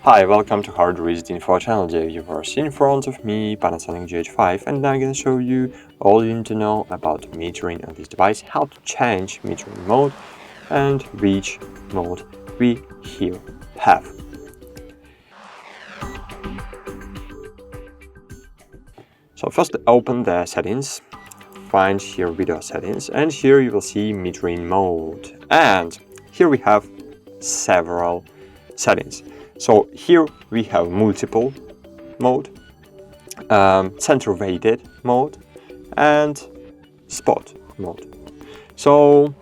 Hi, welcome to HardReset.Info channel. There you are in front of me, Panasonic GH5, and I'm going to show you all you need to know about metering on this device, how to change metering mode, and which mode we here have. So first open the settings, find here video settings, and here you will see metering mode. And here we have several settings. So here we have multiple mode, center weighted mode, and spot mode. So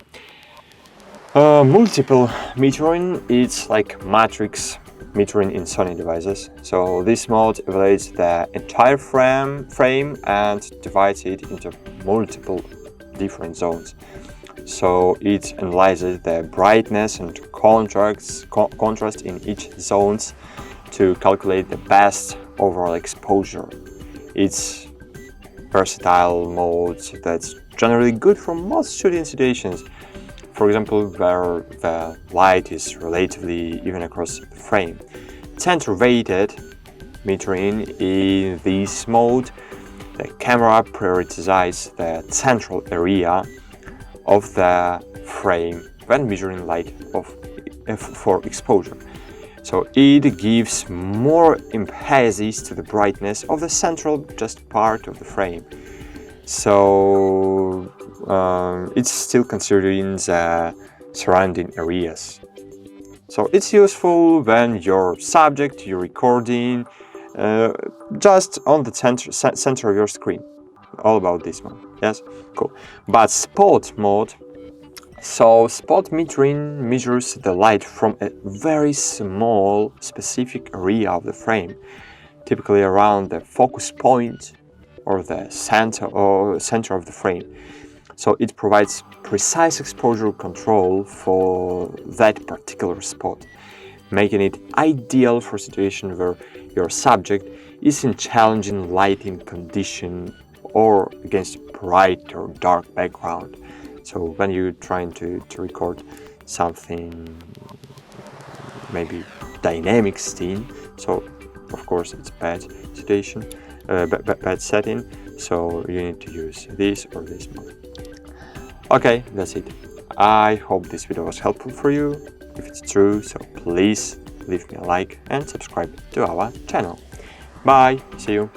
multiple metering, it's like matrix metering in Sony devices. So this mode evaluates the entire frame and divides it into multiple different zones. So it analyzes the brightness and contrast in each zones to calculate the best overall exposure. It's versatile mode that's generally good for most shooting situations. For example, where the light is relatively even across the frame. Center weighted metering in this mode, the camera prioritizes the central area of the frame when measuring light for exposure. So it gives more emphasis to the brightness of the central just part of the frame. So it's still considering the surrounding areas. So it's useful when your subject, you're recording just on the center of your screen. All about this one. Yes, cool. But spot mode, so spot metering measures the light from a very small specific area of the frame, typically around the focus point or the center of the frame. So it provides precise exposure control for that particular spot, making it ideal for situations where your subject is in challenging lighting condition or against bright or dark background. So when you're trying to record something, maybe dynamic scene, so of course it's bad situation, bad setting, so you need to use this or this mode. Okay, that's it. I hope this video was helpful for you. If it's true, so please leave me a like and subscribe to our channel. Bye, see you.